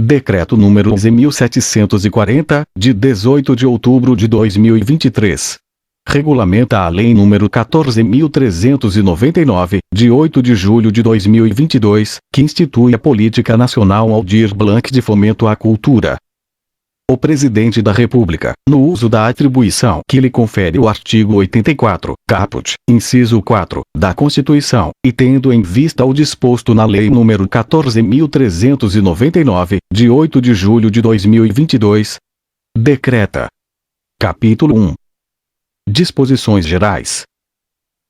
Decreto número 11.740, de 18 de outubro de 2023. Regulamenta a Lei número 14.399, de 8 de julho de 2022, que institui a Política Nacional Aldir Blanc de Fomento à Cultura. O Presidente da República, no uso da atribuição que lhe confere o artigo 84, caput, inciso 4, da Constituição, e tendo em vista o disposto na Lei nº 14.399, de 8 de julho de 2022, decreta. Capítulo 1. Disposições Gerais.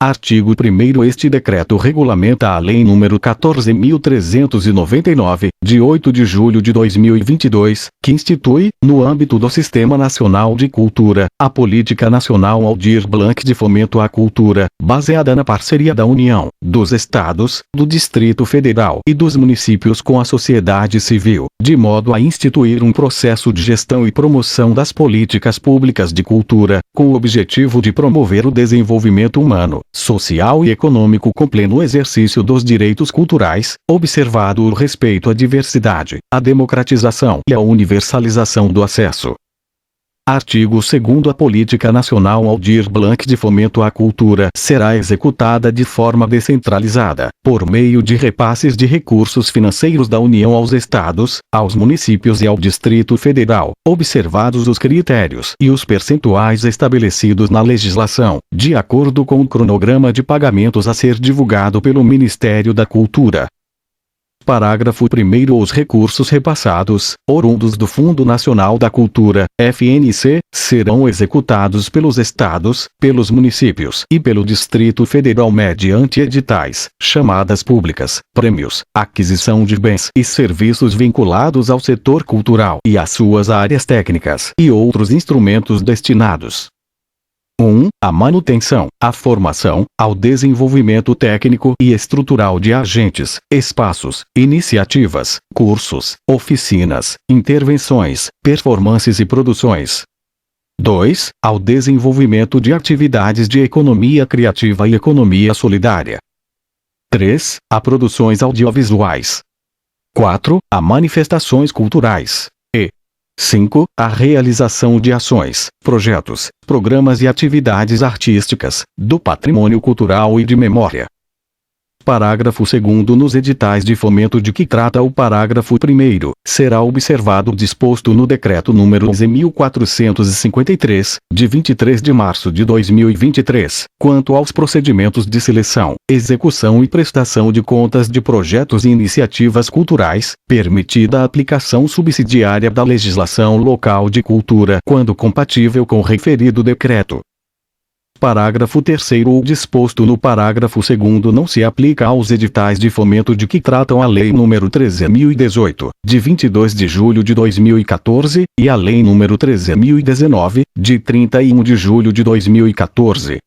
Artigo 1º. Este decreto regulamenta a Lei nº 14.399, de 8 de julho de 2022, que institui, no âmbito do Sistema Nacional de Cultura, a Política Nacional Aldir Blanc de Fomento à Cultura, baseada na parceria da União, dos Estados, do Distrito Federal e dos municípios com a sociedade civil, de modo a instituir um processo de gestão e promoção das políticas públicas de cultura, com o objetivo de promover o desenvolvimento humano, social e econômico com pleno exercício dos direitos culturais, observado o respeito à diversidade, à democratização e à universalização do acesso. Artigo 2º. A Política Nacional Aldir Blanc de Fomento à Cultura será executada de forma descentralizada, por meio de repasses de recursos financeiros da União aos Estados, aos municípios e ao Distrito Federal, observados os critérios e os percentuais estabelecidos na legislação, de acordo com o cronograma de pagamentos a ser divulgado pelo Ministério da Cultura. Parágrafo 1º. Os recursos repassados, oriundos do Fundo Nacional da Cultura, FNC, serão executados pelos estados, pelos municípios e pelo Distrito Federal mediante editais, chamadas públicas, prêmios, aquisição de bens e serviços vinculados ao setor cultural e às suas áreas técnicas e outros instrumentos destinados. 1. A manutenção, a formação, ao desenvolvimento técnico e estrutural de agentes, espaços, iniciativas, cursos, oficinas, intervenções, performances e produções. 2. Ao desenvolvimento de atividades de economia criativa e economia solidária. 3. A produções audiovisuais. 4. A manifestações culturais. 5. A realização de ações, projetos, programas e atividades artísticas, do patrimônio cultural e de memória. Parágrafo 2º. Nos editais de fomento de que trata o parágrafo 1º, será observado o disposto no Decreto número 11.453, de 23 de março de 2023, quanto aos procedimentos de seleção, execução e prestação de contas de projetos e iniciativas culturais, permitida a aplicação subsidiária da legislação local de cultura quando compatível com o referido decreto. Parágrafo 3º. O disposto no parágrafo 2º não se aplica aos editais de fomento de que tratam a Lei nº 13.018, de 22 de julho de 2014, e a Lei nº 13.019, de 31 de julho de 2014.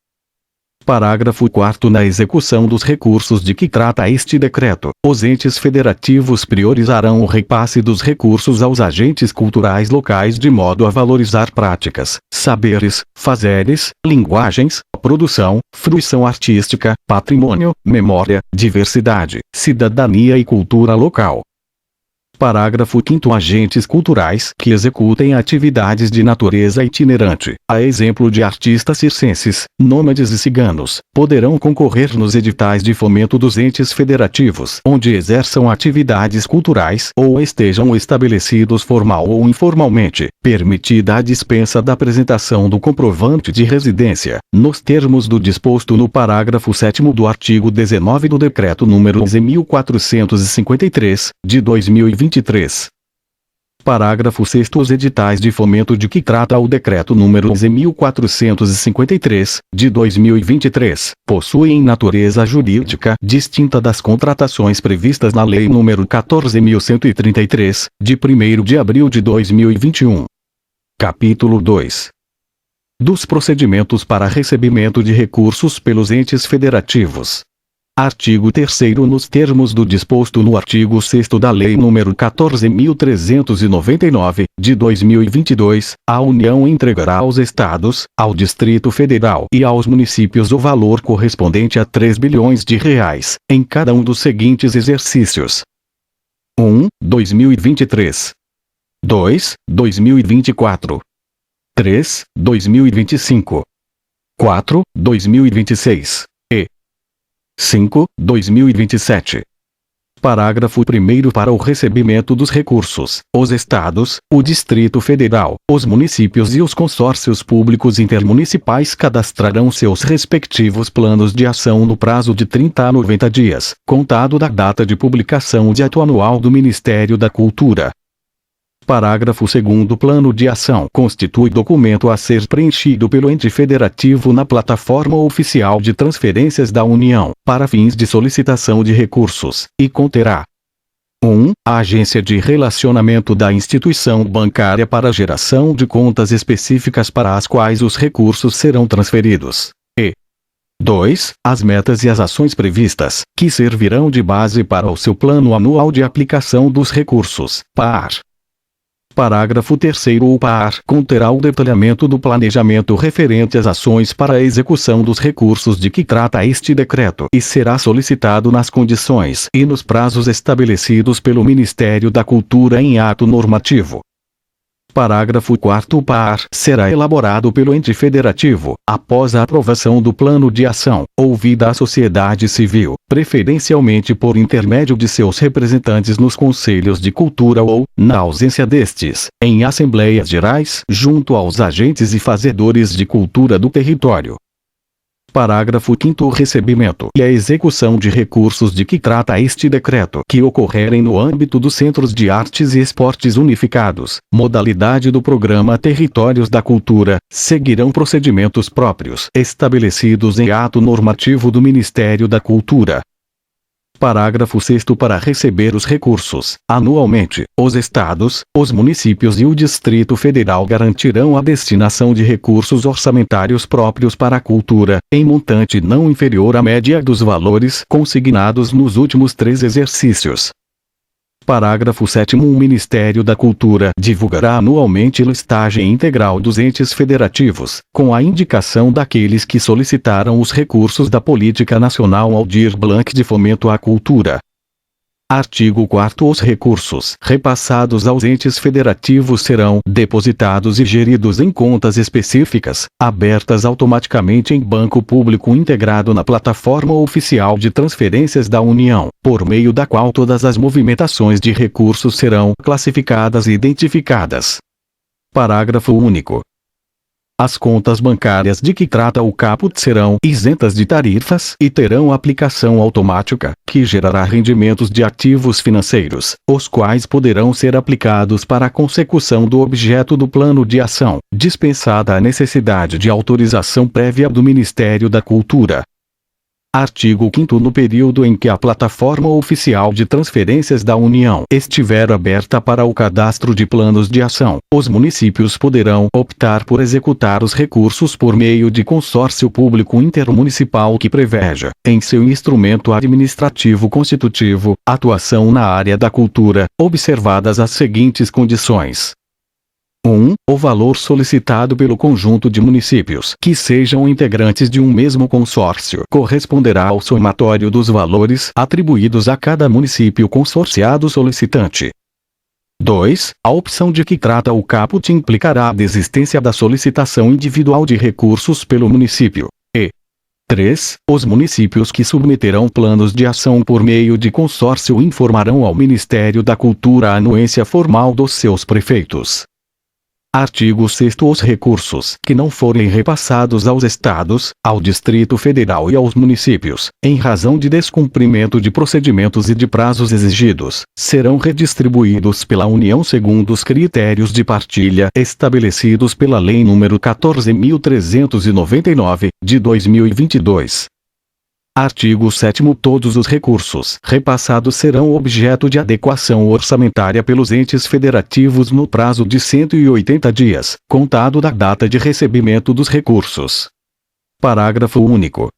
Parágrafo 4º. Na execução dos recursos de que trata este decreto, os entes federativos priorizarão o repasse dos recursos aos agentes culturais locais de modo a valorizar práticas, saberes, fazeres, linguagens, produção, fruição artística, patrimônio, memória, diversidade, cidadania e cultura local. Parágrafo 5º. Agentes culturais que executem atividades de natureza itinerante, a exemplo de artistas circenses, nômades e ciganos, poderão concorrer nos editais de fomento dos entes federativos onde exerçam atividades culturais ou estejam estabelecidos formal ou informalmente, permitida a dispensa da apresentação do comprovante de residência, nos termos do disposto no parágrafo 7º do artigo 19 do Decreto número 11.453, de 2023. Parágrafo 6º. Os editais de fomento de que trata o Decreto número 11.453, de 2023, possuem natureza jurídica distinta das contratações previstas na Lei número 14.133, de 1º de abril de 2021. Capítulo 2. Dos procedimentos para recebimento de recursos pelos entes federativos. Artigo 3º. Nos termos do disposto no artigo 6º da Lei nº 14.399, de 2022, a União entregará aos Estados, ao Distrito Federal e aos municípios o valor correspondente a R$ 3 bilhões, em cada um dos seguintes exercícios: 1. 2023, 2. 2024. 3. 2025. 4. 2026. E 5. 2027. Parágrafo 1º. Para o recebimento dos recursos, os estados, o Distrito Federal, os municípios e os consórcios públicos intermunicipais cadastrarão seus respectivos planos de ação no prazo de 30 a 90 dias, contado da data de publicação do ato anual do Ministério da Cultura. Parágrafo 2º. Plano de ação constitui documento a ser preenchido pelo ente federativo na plataforma oficial de transferências da União, para fins de solicitação de recursos, e conterá: 1. A agência de relacionamento da instituição bancária para geração de contas específicas para as quais os recursos serão transferidos. E 2. As metas e as ações previstas, que servirão de base para o seu plano anual de aplicação dos recursos, PAR. Parágrafo 3º. O PAR conterá o detalhamento do planejamento referente às ações para a execução dos recursos de que trata este decreto e será solicitado nas condições e nos prazos estabelecidos pelo Ministério da Cultura em ato normativo. Parágrafo 4º. O PAR será elaborado pelo ente federativo, após a aprovação do plano de ação, ouvida a sociedade civil, preferencialmente por intermédio de seus representantes nos conselhos de cultura ou, na ausência destes, em assembleias gerais, junto aos agentes e fazedores de cultura do território. Parágrafo 5º. O recebimento e a execução de recursos de que trata este decreto que ocorrerem no âmbito dos Centros de Artes e Esportes Unificados, modalidade do Programa Territórios da Cultura, seguirão procedimentos próprios estabelecidos em ato normativo do Ministério da Cultura. Parágrafo 6º. Para receber os recursos, anualmente, os estados, os municípios e o Distrito Federal garantirão a destinação de recursos orçamentários próprios para a cultura, em montante não inferior à média dos valores consignados nos últimos 3 exercícios. Parágrafo 7º. O Ministério da Cultura divulgará anualmente listagem integral dos entes federativos, com a indicação daqueles que solicitaram os recursos da Política Nacional Aldir Blanc de Fomento à Cultura. Artigo 4º. Os recursos repassados aos entes federativos serão depositados e geridos em contas específicas, abertas automaticamente em banco público integrado na plataforma oficial de transferências da União, por meio da qual todas as movimentações de recursos serão classificadas e identificadas. Parágrafo único. As contas bancárias de que trata o caput serão isentas de tarifas e terão aplicação automática, que gerará rendimentos de ativos financeiros, os quais poderão ser aplicados para a consecução do objeto do plano de ação, dispensada a necessidade de autorização prévia do Ministério da Cultura. Artigo 5º. No período em que a plataforma oficial de transferências da União estiver aberta para o cadastro de planos de ação, os municípios poderão optar por executar os recursos por meio de consórcio público intermunicipal que preveja, em seu instrumento administrativo constitutivo, atuação na área da cultura, observadas as seguintes condições. 1. O valor solicitado pelo conjunto de municípios que sejam integrantes de um mesmo consórcio corresponderá ao somatório dos valores atribuídos a cada município consorciado solicitante. 2. A opção de que trata o caput implicará a desistência da solicitação individual de recursos pelo município. E 3. Os municípios que submeterão planos de ação por meio de consórcio informarão ao Ministério da Cultura a anuência formal dos seus prefeitos. Artigo 6º. Os recursos que não forem repassados aos estados, ao Distrito Federal e aos municípios, em razão de descumprimento de procedimentos e de prazos exigidos, serão redistribuídos pela União segundo os critérios de partilha estabelecidos pela Lei nº 14.399, de 2022. Artigo 7º. Todos os recursos repassados serão objeto de adequação orçamentária pelos entes federativos no prazo de 180 dias, contado da data de recebimento dos recursos. Parágrafo único.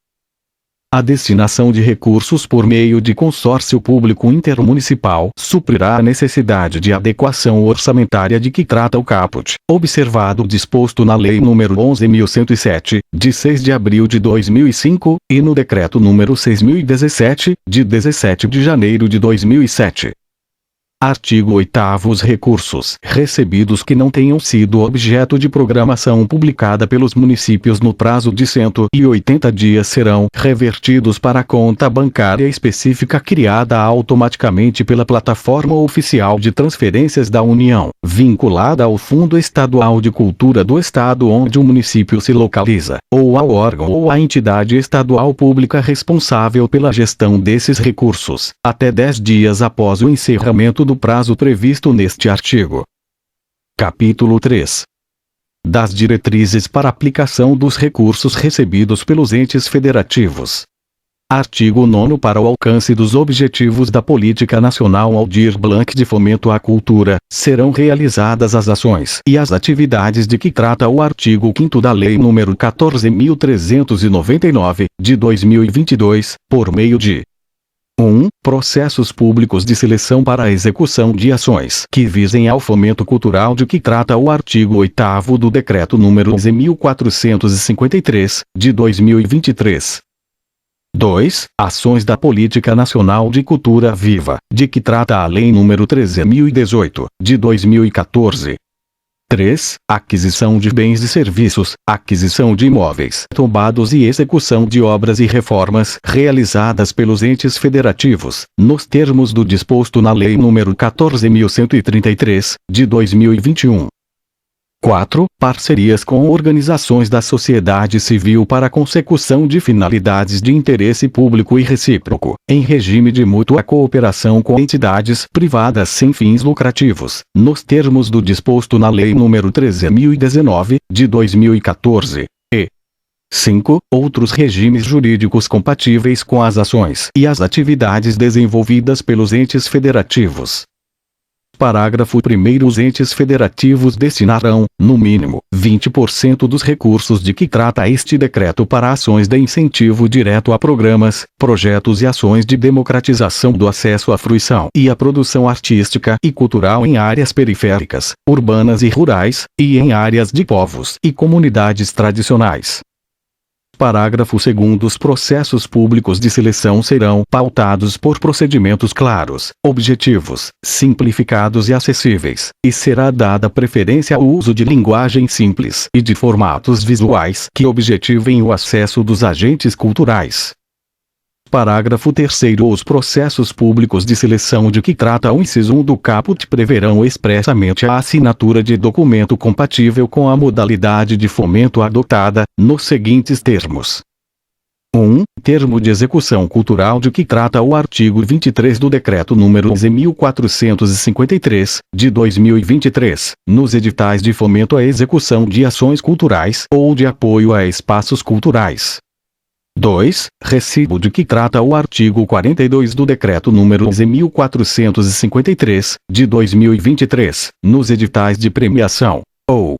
A destinação de recursos por meio de consórcio público intermunicipal suprirá a necessidade de adequação orçamentária de que trata o caput, observado o disposto na Lei nº 11.107, de 6 de abril de 2005, e no Decreto nº 6.017, de 17 de janeiro de 2007. Artigo 8º. Os recursos recebidos que não tenham sido objeto de programação publicada pelos municípios no prazo de 180 dias serão revertidos para a conta bancária específica criada automaticamente pela plataforma oficial de transferências da União, vinculada ao Fundo Estadual de Cultura do Estado onde o município se localiza, ou ao órgão ou à entidade estadual pública responsável pela gestão desses recursos, até 10 dias após o encerramento do prazo previsto neste artigo. Capítulo 3. Das diretrizes para aplicação dos recursos recebidos pelos entes federativos. Artigo 9. Para o alcance dos objetivos da Política Nacional Aldir Blanc de Fomento à Cultura, serão realizadas as ações e as atividades de que trata o artigo 5º da Lei nº 14.399, de 2022, por meio de 1. Processos públicos de seleção para a execução de ações que visem ao fomento cultural de que trata o artigo 8º do Decreto nº 11.453, de 2023. 2. Ações da Política Nacional de Cultura Viva, de que trata a Lei nº 13.018, de 2014. 3. Aquisição de bens e serviços, aquisição de imóveis tombados e execução de obras e reformas realizadas pelos entes federativos, nos termos do disposto na Lei nº 14.133, de 2021. 4. Parcerias com organizações da sociedade civil para a consecução de finalidades de interesse público e recíproco, em regime de mútua cooperação com entidades privadas sem fins lucrativos, nos termos do disposto na Lei nº 13.019, de 2014. E 5. Outros regimes jurídicos compatíveis com as ações e as atividades desenvolvidas pelos entes federativos. Parágrafo 1º. Os entes federativos destinarão, no mínimo, 20% dos recursos de que trata este decreto para ações de incentivo direto a programas, projetos e ações de democratização do acesso à fruição e à produção artística e cultural em áreas periféricas, urbanas e rurais, e em áreas de povos e comunidades tradicionais. Parágrafo 2º. Os processos públicos de seleção serão pautados por procedimentos claros, objetivos, simplificados e acessíveis, e será dada preferência ao uso de linguagem simples e de formatos visuais que objetivem o acesso dos agentes culturais. Parágrafo 3º. Os processos públicos de seleção de que trata o inciso 1 do caput preverão expressamente a assinatura de documento compatível com a modalidade de fomento adotada, nos seguintes termos. 1. Termo de execução cultural de que trata o artigo 23 do Decreto nº 11.453, de 2023, nos editais de fomento à execução de ações culturais ou de apoio a espaços culturais. 2. Recibo de que trata o artigo 42 do Decreto nº 11.453, de 2023, nos editais de premiação. Ou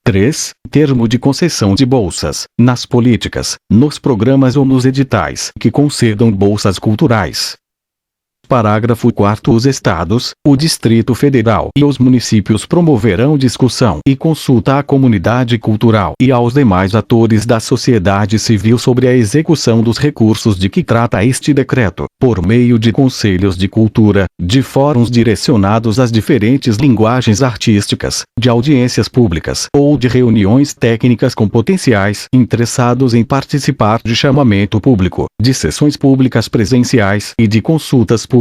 3. Termo de concessão de bolsas, nas políticas, nos programas ou nos editais que concedam bolsas culturais. Parágrafo 4º. Os estados, o Distrito Federal e os municípios promoverão discussão e consulta à comunidade cultural e aos demais atores da sociedade civil sobre a execução dos recursos de que trata este decreto, por meio de conselhos de cultura, de fóruns direcionados às diferentes linguagens artísticas, de audiências públicas ou de reuniões técnicas com potenciais interessados em participar de chamamento público, de sessões públicas presenciais e de consultas públicas,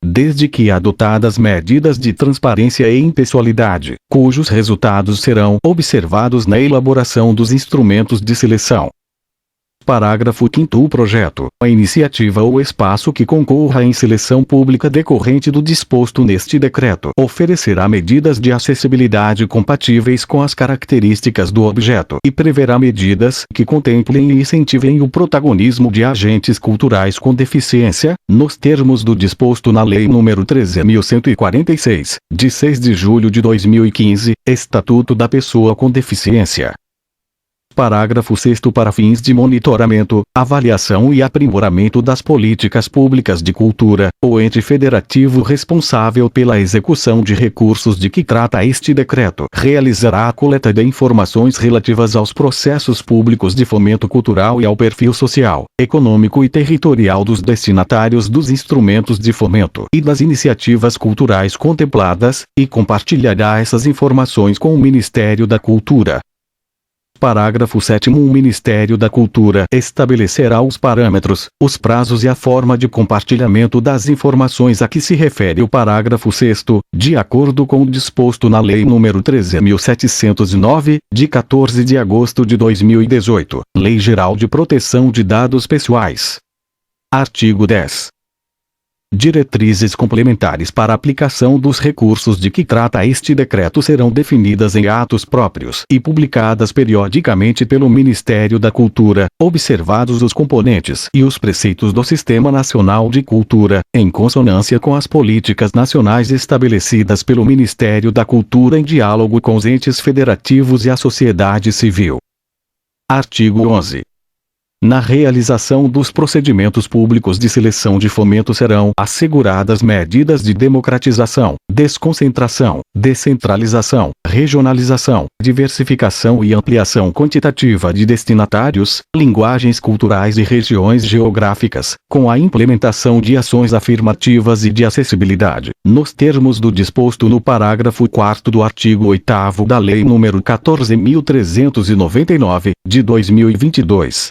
desde que adotadas medidas de transparência e impessoalidade, cujos resultados serão observados na elaboração dos instrumentos de seleção. Parágrafo 5º. O projeto, a iniciativa ou espaço que concorra em seleção pública decorrente do disposto neste decreto oferecerá medidas de acessibilidade compatíveis com as características do objeto e preverá medidas que contemplem e incentivem o protagonismo de agentes culturais com deficiência, nos termos do disposto na Lei nº 13.146, de 6 de julho de 2015, Estatuto da Pessoa com Deficiência. Parágrafo 6º. Para fins de monitoramento, avaliação e aprimoramento das políticas públicas de cultura, o ente federativo responsável pela execução de recursos de que trata este decreto realizará a coleta de informações relativas aos processos públicos de fomento cultural e ao perfil social, econômico e territorial dos destinatários dos instrumentos de fomento e das iniciativas culturais contempladas, e compartilhará essas informações com o Ministério da Cultura. Parágrafo 7º. O Ministério da Cultura estabelecerá os parâmetros, os prazos e a forma de compartilhamento das informações a que se refere o parágrafo 6º, de acordo com o disposto na Lei nº 13.709, de 14 de agosto de 2018, Lei Geral de Proteção de Dados Pessoais. Artigo 10. Diretrizes complementares para a aplicação dos recursos de que trata este decreto serão definidas em atos próprios e publicadas periodicamente pelo Ministério da Cultura, observados os componentes e os preceitos do Sistema Nacional de Cultura, em consonância com as políticas nacionais estabelecidas pelo Ministério da Cultura em diálogo com os entes federativos e a sociedade civil. Artigo 11. Na realização dos procedimentos públicos de seleção de fomento serão asseguradas medidas de democratização, desconcentração, descentralização, regionalização, diversificação e ampliação quantitativa de destinatários, linguagens culturais e regiões geográficas, com a implementação de ações afirmativas e de acessibilidade, nos termos do disposto no parágrafo 4º do artigo 8º da Lei nº 14.399, de 2022.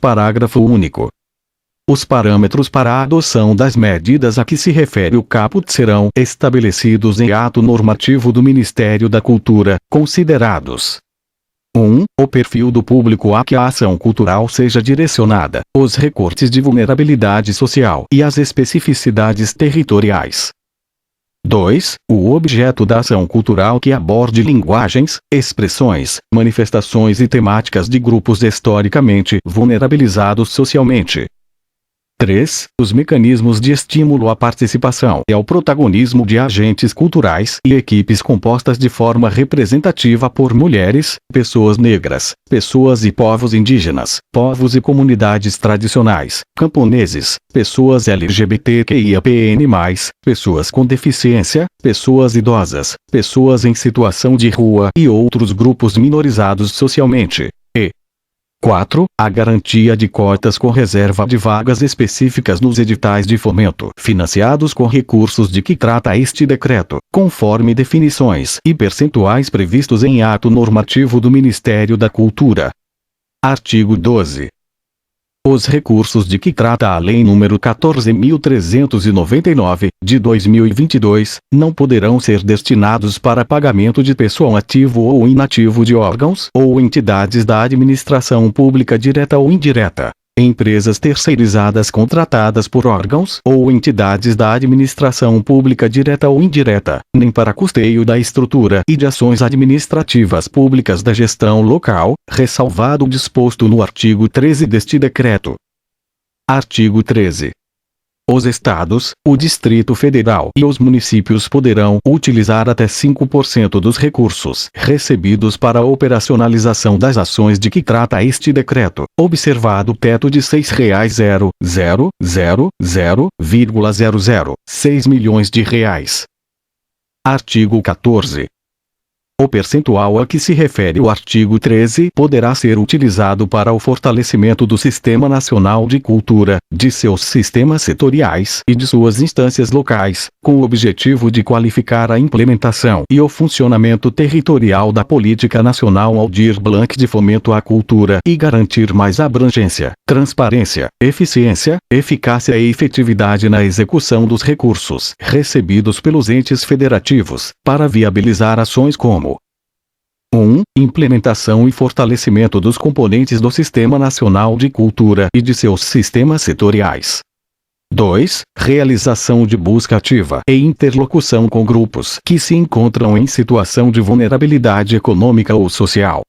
Parágrafo único. Os parâmetros para a adoção das medidas a que se refere o caput serão estabelecidos em ato normativo do Ministério da Cultura, considerados: 1. O perfil do público a que a ação cultural seja direcionada, os recortes de vulnerabilidade social e as especificidades territoriais. 2. O objeto da ação cultural que aborde linguagens, expressões, manifestações e temáticas de grupos historicamente vulnerabilizados socialmente. 3. Os mecanismos de estímulo à participação e ao protagonismo de agentes culturais e equipes compostas de forma representativa por mulheres, pessoas negras, pessoas e povos indígenas, povos e comunidades tradicionais, camponeses, pessoas LGBTQIAPN+, pessoas com deficiência, pessoas idosas, pessoas em situação de rua e outros grupos minorizados socialmente. 4. A garantia de cotas com reserva de vagas específicas nos editais de fomento financiados com recursos de que trata este decreto, conforme definições e percentuais previstos em ato normativo do Ministério da Cultura. Artigo 12. Os recursos de que trata a Lei nº 14.399, de 2022, não poderão ser destinados para pagamento de pessoal ativo ou inativo de órgãos ou entidades da administração pública direta ou indireta, empresas terceirizadas contratadas por órgãos ou entidades da administração pública direta ou indireta, nem para custeio da estrutura e de ações administrativas públicas da gestão local, ressalvado o disposto no artigo 13 deste decreto. Artigo 13. Os estados, o Distrito Federal e os municípios poderão utilizar até 5% dos recursos recebidos para a operacionalização das ações de que trata este decreto, observado o teto de R$ 6.000,006 milhões de reais. Artigo 14. O percentual a que se refere o artigo 13 poderá ser utilizado para o fortalecimento do Sistema Nacional de Cultura, de seus sistemas setoriais e de suas instâncias locais, com o objetivo de qualificar a implementação e o funcionamento territorial da Política Nacional Aldir Blanc de Fomento à Cultura e garantir mais abrangência, transparência, eficiência, eficácia e efetividade na execução dos recursos recebidos pelos entes federativos, para viabilizar ações como: 1. Implementação e fortalecimento dos componentes do Sistema Nacional de Cultura e de seus sistemas setoriais. 2. Realização de busca ativa e interlocução com grupos que se encontram em situação de vulnerabilidade econômica ou social.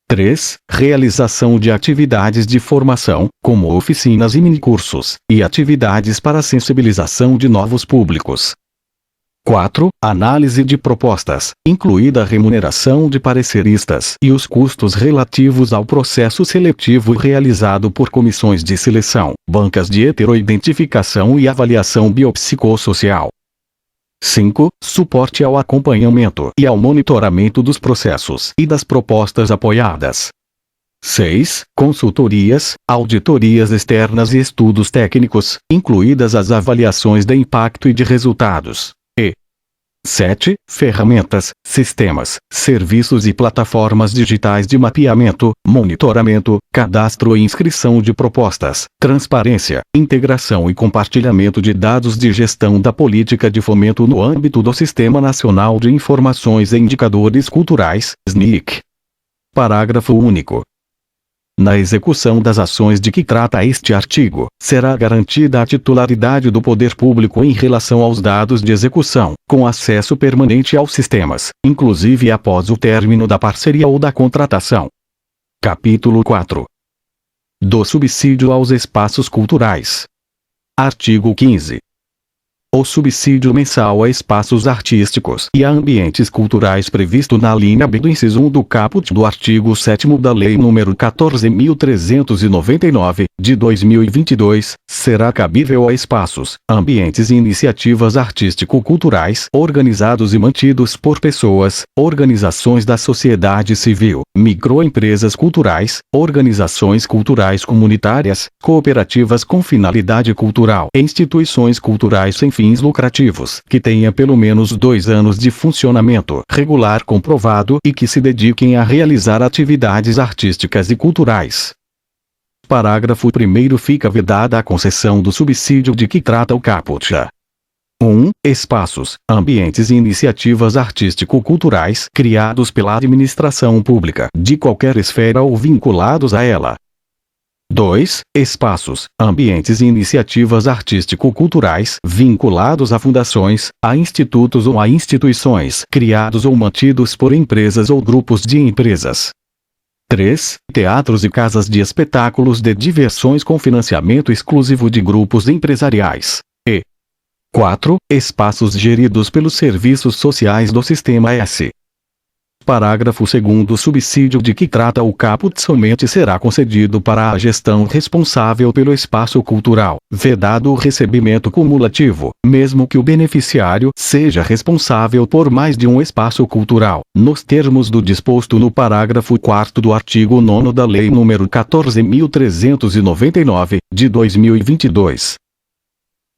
3. Realização de atividades de formação, como oficinas e minicursos, e atividades para sensibilização de novos públicos. 4. Análise de propostas, incluída a remuneração de pareceristas e os custos relativos ao processo seletivo realizado por comissões de seleção, bancas de heteroidentificação e avaliação biopsicossocial. 5. Suporte ao acompanhamento e ao monitoramento dos processos e das propostas apoiadas. 6. Consultorias, auditorias externas e estudos técnicos, incluídas as avaliações de impacto e de resultados. 7. Ferramentas, sistemas, serviços e plataformas digitais de mapeamento, monitoramento, cadastro e inscrição de propostas, transparência, integração e compartilhamento de dados de gestão da política de fomento no âmbito do Sistema Nacional de Informações e Indicadores Culturais, SNIC. Parágrafo único. Na execução das ações de que trata este artigo, será garantida a titularidade do poder público em relação aos dados de execução, com acesso permanente aos sistemas, inclusive após o término da parceria ou da contratação. Capítulo 4. Do subsídio aos espaços culturais. Artigo 15. O subsídio mensal a espaços artísticos e a ambientes culturais previsto na linha B do inciso 1 do caput do artigo 7º da Lei nº 14.399, de 2022, será cabível a espaços, ambientes e iniciativas artístico-culturais organizados e mantidos por pessoas, organizações da sociedade civil, microempresas culturais, organizações culturais comunitárias, cooperativas com finalidade cultural e instituições culturais sem fins lucrativos, que tenha pelo menos 2 anos de funcionamento regular comprovado e que se dediquem a realizar atividades artísticas e culturais. Parágrafo 1º. Fica vedada a concessão do subsídio de que trata o caput. 1. Espaços, ambientes e iniciativas artístico-culturais criados pela administração pública, de qualquer esfera ou vinculados a ela. 2. Espaços, ambientes e iniciativas artístico-culturais vinculados a fundações, a institutos ou a instituições criados ou mantidos por empresas ou grupos de empresas. 3. Teatros e casas de espetáculos de diversões com financiamento exclusivo de grupos empresariais. 4. Espaços geridos pelos serviços sociais do Sistema S. Parágrafo 2º. O subsídio de que trata o caput somente será concedido para a gestão responsável pelo espaço cultural, vedado o recebimento cumulativo, mesmo que o beneficiário seja responsável por mais de um espaço cultural, nos termos do disposto no parágrafo 4º do artigo 9º da Lei nº 14.399, de 2022.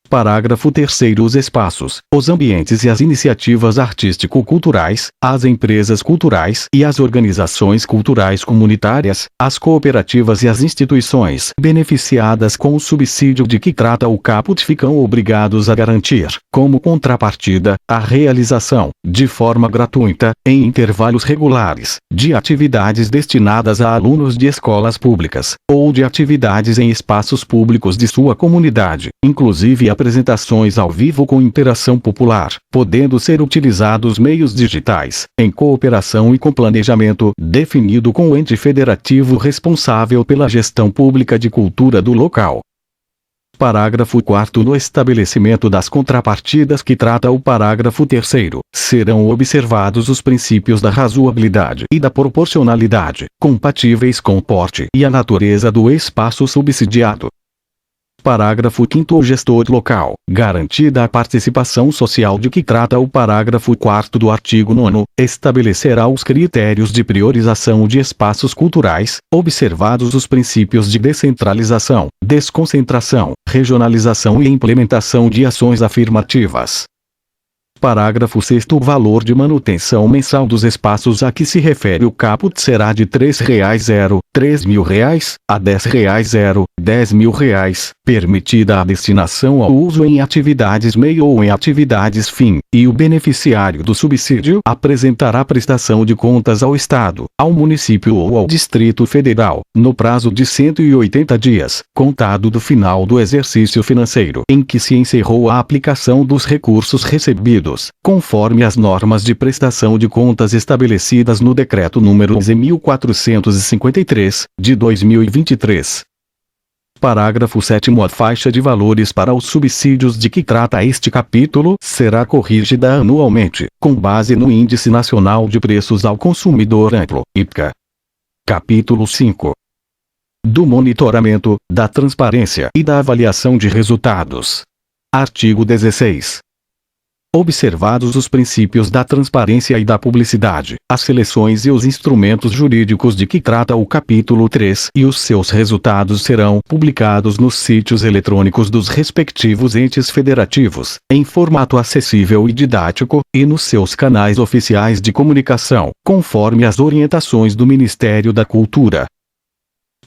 Parágrafo 3º. Os espaços, os ambientes e as iniciativas artístico-culturais, as empresas culturais e as organizações culturais comunitárias, as cooperativas e as instituições beneficiadas com o subsídio de que trata o caput ficam obrigados a garantir, como contrapartida, a realização, de forma gratuita, em intervalos regulares, de atividades destinadas a alunos de escolas públicas, ou de atividades em espaços públicos de sua comunidade, inclusive apresentações ao vivo com interação popular, podendo ser utilizados meios digitais, em cooperação e com planejamento definido com o ente federativo responsável pela gestão pública de cultura do local. Parágrafo 4º. No estabelecimento das contrapartidas que trata o parágrafo 3º, serão observados os princípios da razoabilidade e da proporcionalidade, compatíveis com o porte e a natureza do espaço subsidiado. Parágrafo 5º. O gestor local, garantida a participação social de que trata o parágrafo 4º do artigo 9º, estabelecerá os critérios de priorização de espaços culturais, observados os princípios de descentralização, desconcentração, regionalização e implementação de ações afirmativas. Parágrafo 6º. O valor de manutenção mensal dos espaços a que se refere o caput será de R$ 3.000, R$ 3.000, a R$ 10.000, R$ 10.000, permitida a destinação ao uso em atividades meio ou em atividades fim, e o beneficiário do subsídio apresentará prestação de contas ao Estado, ao município ou ao Distrito Federal, no prazo de 180 dias, contado do final do exercício financeiro em que se encerrou a aplicação dos recursos recebidos, conforme as normas de prestação de contas estabelecidas no Decreto nº 11.453, de 2023. Parágrafo 7º. A faixa de valores para os subsídios de que trata este capítulo será corrigida anualmente, com base no Índice Nacional de Preços ao Consumidor Amplo, IPCA. Capítulo 5. Do monitoramento, da transparência e da avaliação de resultados. Artigo 16. Observados os princípios da transparência e da publicidade, as seleções e os instrumentos jurídicos de que trata o capítulo 3 e os seus resultados serão publicados nos sítios eletrônicos dos respectivos entes federativos, em formato acessível e didático, e nos seus canais oficiais de comunicação, conforme as orientações do Ministério da Cultura.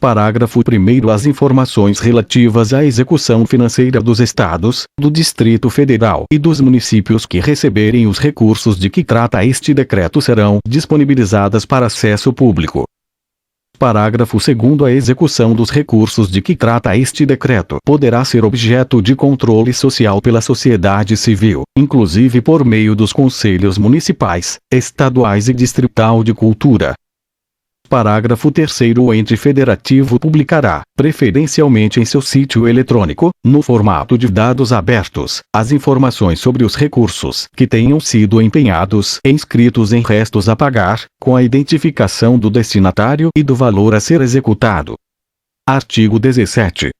Parágrafo 1º. As informações relativas à execução financeira dos Estados, do Distrito Federal e dos municípios que receberem os recursos de que trata este decreto serão disponibilizadas para acesso público. Parágrafo 2º. A execução dos recursos de que trata este decreto poderá ser objeto de controle social pela sociedade civil, inclusive por meio dos conselhos municipais, estaduais e distrital de cultura. Parágrafo 3º. O ente federativo publicará, preferencialmente em seu sítio eletrônico, no formato de dados abertos, as informações sobre os recursos que tenham sido empenhados e inscritos em restos a pagar, com a identificação do destinatário e do valor a ser executado. Artigo 17.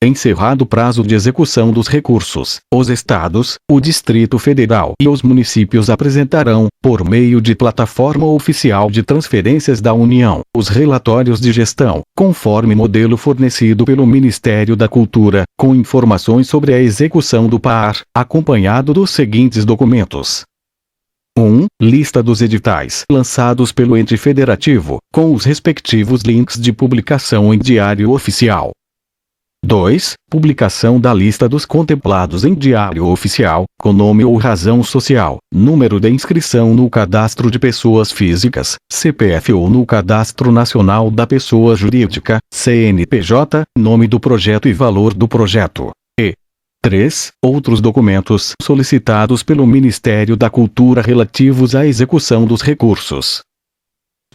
Encerrado o prazo de execução dos recursos, os Estados, o Distrito Federal e os municípios apresentarão, por meio de plataforma oficial de transferências da União, os relatórios de gestão, conforme modelo fornecido pelo Ministério da Cultura, com informações sobre a execução do PAR, acompanhado dos seguintes documentos. 1. Lista dos editais lançados pelo ente federativo, com os respectivos links de publicação em Diário Oficial. 2. Publicação da lista dos contemplados em Diário Oficial, com nome ou razão social, número de inscrição no Cadastro de Pessoas Físicas, CPF ou no Cadastro Nacional da Pessoa Jurídica, CNPJ, nome do projeto e valor do projeto. E 3. Outros documentos solicitados pelo Ministério da Cultura relativos à execução dos recursos.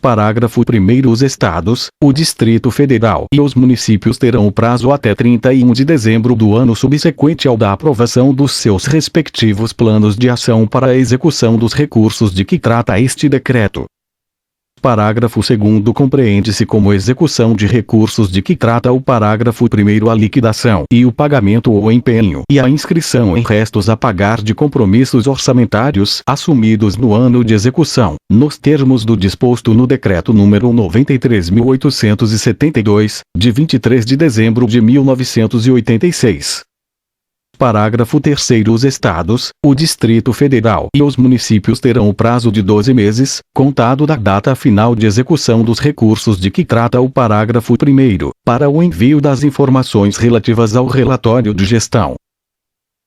Parágrafo 1º. Os Estados, o Distrito Federal e os municípios terão o prazo até 31 de dezembro do ano subsequente ao da aprovação dos seus respectivos planos de ação para a execução dos recursos de que trata este decreto. Parágrafo 2º. Compreende-se como execução de recursos de que trata o parágrafo 1º a liquidação e o pagamento ou empenho e a inscrição em restos a pagar de compromissos orçamentários assumidos no ano de execução, nos termos do disposto no Decreto número 93.872, de 23 de dezembro de 1986. Parágrafo 3º. Os Estados, o Distrito Federal e os municípios terão o prazo de 12 meses, contado da data final de execução dos recursos de que trata o parágrafo 1º, para o envio das informações relativas ao relatório de gestão.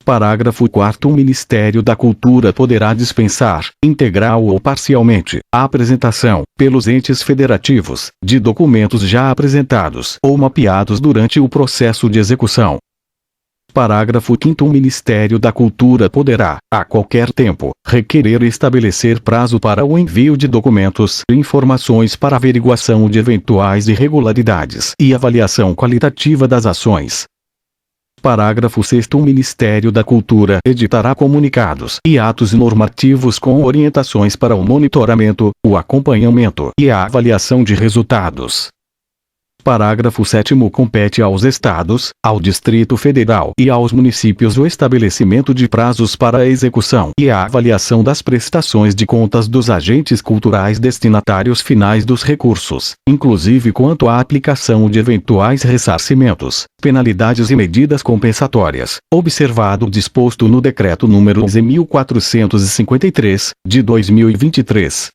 Parágrafo 4º. O Ministério da Cultura poderá dispensar, integral ou parcialmente, a apresentação, pelos entes federativos, de documentos já apresentados ou mapeados durante o processo de execução. Parágrafo 5º. O Ministério da Cultura poderá, a qualquer tempo, requerer e estabelecer prazo para o envio de documentos e informações para averiguação de eventuais irregularidades e avaliação qualitativa das ações. Parágrafo 6º. O Ministério da Cultura editará comunicados e atos normativos com orientações para o monitoramento, o acompanhamento e a avaliação de resultados. Parágrafo 7º. Compete aos Estados, ao Distrito Federal e aos municípios o estabelecimento de prazos para a execução e a avaliação das prestações de contas dos agentes culturais destinatários finais dos recursos, inclusive quanto à aplicação de eventuais ressarcimentos, penalidades e medidas compensatórias, observado o disposto no Decreto número 11.453, de 2023.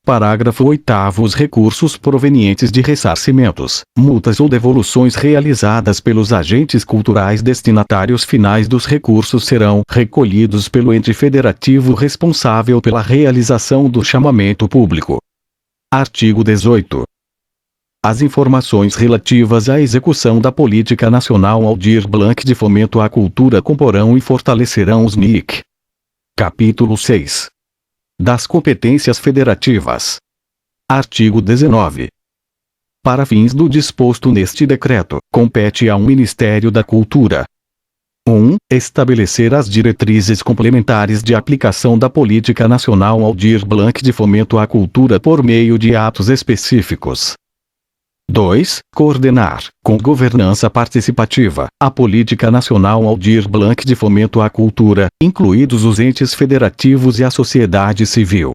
Parágrafo 8º. Os recursos provenientes de ressarcimentos, multas ou devoluções realizadas pelos agentes culturais destinatários finais dos recursos serão recolhidos pelo ente federativo responsável pela realização do chamamento público. Artigo 18. As informações relativas à execução da Política Nacional Aldir Blanc de Fomento à Cultura comporão e fortalecerão os NIC. Capítulo 6. Das competências federativas. Artigo 19. Para fins do disposto neste decreto, compete ao Ministério da Cultura: 1. Estabelecer as diretrizes complementares de aplicação da Política Nacional Aldir Blanc de fomento à cultura por meio de atos específicos. 2. Coordenar, com governança participativa, a Política Nacional Aldir Blanc de fomento à cultura, incluídos os entes federativos e a sociedade civil.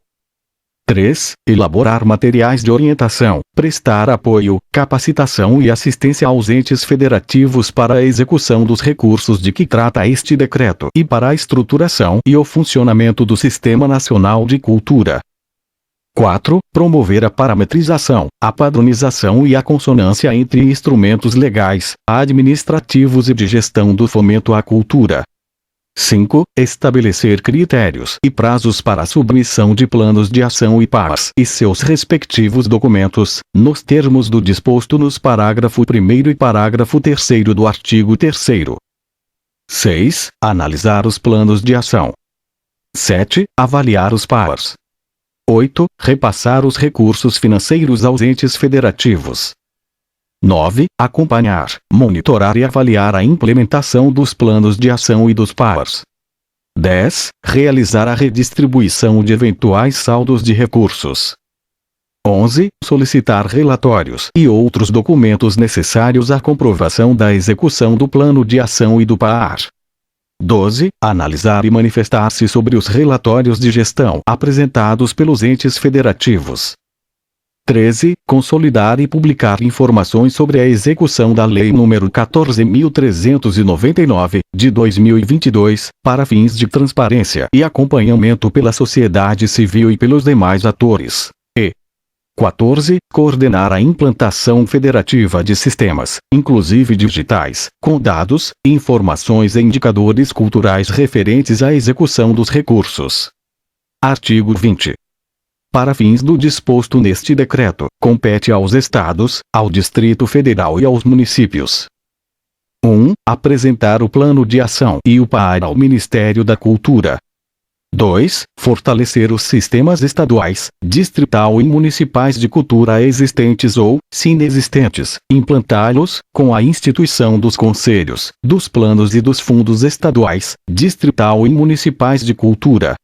3. Elaborar materiais de orientação, prestar apoio, capacitação e assistência aos entes federativos para a execução dos recursos de que trata este decreto e para a estruturação e o funcionamento do Sistema Nacional de Cultura. 4. Promover a parametrização, a padronização e a consonância entre instrumentos legais, administrativos e de gestão do fomento à cultura. 5. Estabelecer critérios e prazos para a submissão de planos de ação e PAs e seus respectivos documentos, nos termos do disposto nos parágrafo 1º e parágrafo 3º do artigo 3º. 6. Analisar os planos de ação. 7. Avaliar os PAs. 8. Repassar os recursos financeiros aos entes federativos. 9. Acompanhar, monitorar e avaliar a implementação dos planos de ação e dos PAs. 10. Realizar a redistribuição de eventuais saldos de recursos. 11. Solicitar relatórios e outros documentos necessários à comprovação da execução do plano de ação e do PAR. 12. Analisar e manifestar-se sobre os relatórios de gestão apresentados pelos entes federativos. 13. Consolidar e publicar informações sobre a execução da Lei nº 14.399, de 2022, para fins de transparência e acompanhamento pela sociedade civil e pelos demais atores. E 14. Coordenar a implantação federativa de sistemas, inclusive digitais, com dados, informações e indicadores culturais referentes à execução dos recursos. Artigo 20. Para fins do disposto neste decreto, compete aos Estados, ao Distrito Federal e aos municípios: 1. Apresentar o plano de ação e o PAR ao Ministério da Cultura. 2. Fortalecer os sistemas estaduais, distrital e municipais de cultura existentes ou, se inexistentes, implantá-los, com a instituição dos conselhos, dos planos e dos fundos estaduais, distrital e municipais de cultura.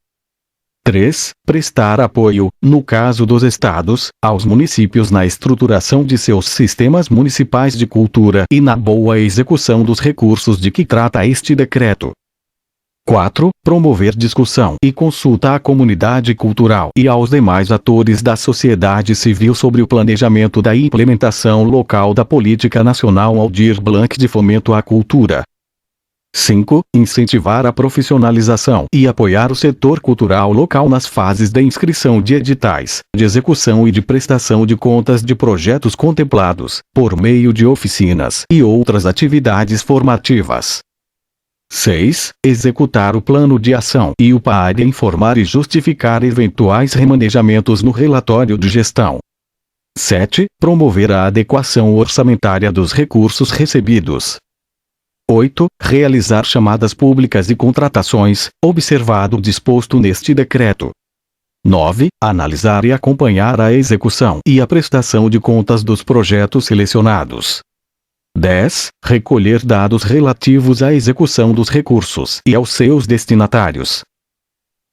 3. Prestar apoio, no caso dos estados, aos municípios na estruturação de seus sistemas municipais de cultura e na boa execução dos recursos de que trata este decreto. 4. Promover discussão e consulta à comunidade cultural e aos demais atores da sociedade civil sobre o planejamento da implementação local da Política Nacional Aldir Blanc de fomento à cultura. 5. Incentivar a profissionalização e apoiar o setor cultural local nas fases da inscrição de editais, de execução e de prestação de contas de projetos contemplados, por meio de oficinas e outras atividades formativas. 6. Executar o plano de ação e o PAR e informar e justificar eventuais remanejamentos no relatório de gestão. 7. Promover a adequação orçamentária dos recursos recebidos. 8. Realizar chamadas públicas e contratações, observado o disposto neste decreto. 9. Analisar e acompanhar a execução e a prestação de contas dos projetos selecionados. 10. Recolher dados relativos à execução dos recursos e aos seus destinatários.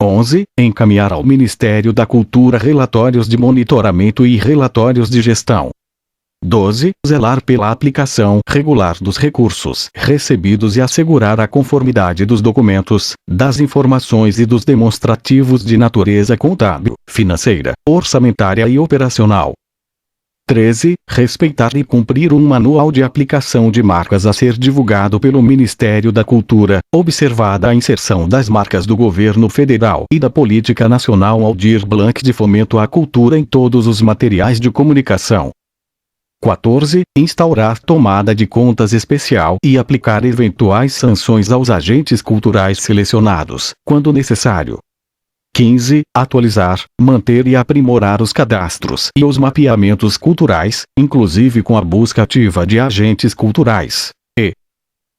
11. Encaminhar ao Ministério da Cultura relatórios de monitoramento e relatórios de gestão. 12. Zelar pela aplicação regular dos recursos recebidos e assegurar a conformidade dos documentos, das informações e dos demonstrativos de natureza contábil, financeira, orçamentária e operacional. 13. Respeitar e cumprir um manual de aplicação de marcas a ser divulgado pelo Ministério da Cultura, observada a inserção das marcas do Governo Federal e da Política Nacional Aldir Blanc de fomento à cultura em todos os materiais de comunicação. 14. Instaurar tomada de contas especial e aplicar eventuais sanções aos agentes culturais selecionados, quando necessário. 15. Atualizar, manter e aprimorar os cadastros e os mapeamentos culturais, inclusive com a busca ativa de agentes culturais. E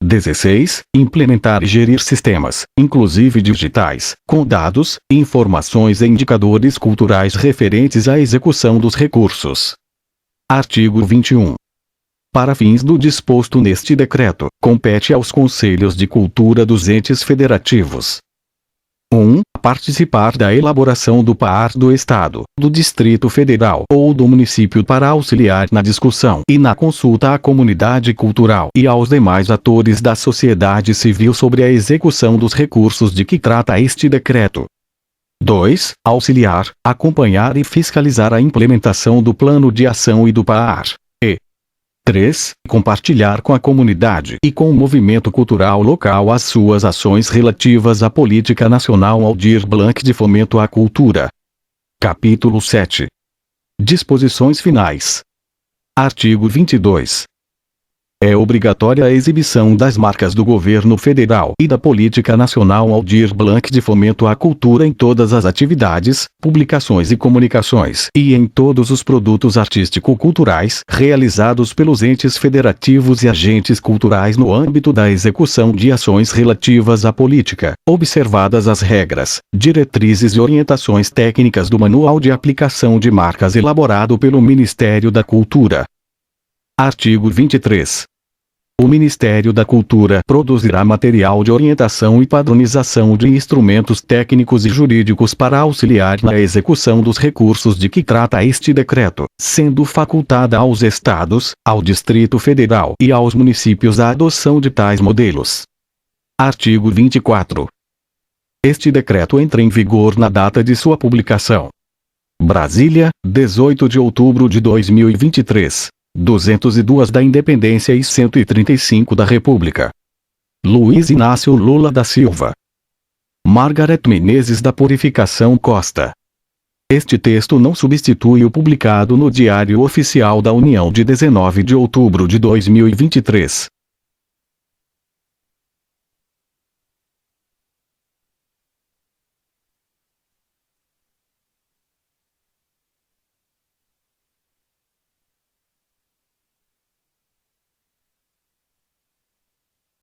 16. Implementar e gerir sistemas, inclusive digitais, com dados, informações e indicadores culturais referentes à execução dos recursos. Artigo 21. Para fins do disposto neste decreto, compete aos Conselhos de Cultura dos entes federativos: 1. Participar da elaboração do PAR do Estado, do Distrito Federal ou do município para auxiliar na discussão e na consulta à comunidade cultural e aos demais atores da sociedade civil sobre a execução dos recursos de que trata este decreto. 2. Auxiliar, acompanhar e fiscalizar a implementação do plano de ação e do PAR. 3. Compartilhar com a comunidade e com o movimento cultural local as suas ações relativas à Política Nacional Aldir Blanc de Fomento à Cultura. Capítulo 7. Disposições finais. Artigo 22. É obrigatória a exibição das marcas do Governo Federal e da Política Nacional Aldir Blanc de Fomento à Cultura em todas as atividades, publicações e comunicações e em todos os produtos artístico-culturais realizados pelos entes federativos e agentes culturais no âmbito da execução de ações relativas à política, observadas as regras, diretrizes e orientações técnicas do Manual de Aplicação de Marcas elaborado pelo Ministério da Cultura. Artigo 23. O Ministério da Cultura produzirá material de orientação e padronização de instrumentos técnicos e jurídicos para auxiliar na execução dos recursos de que trata este decreto, sendo facultada aos Estados, ao Distrito Federal e aos municípios a adoção de tais modelos. Artigo 24. Este decreto entra em vigor na data de sua publicação. Brasília, 18 de outubro de 2023. 202 da Independência e 135 da República. Luiz Inácio Lula da Silva. Margaret Menezes da Purificação Costa. Este texto não substitui o publicado no Diário Oficial da União de 19 de outubro de 2023.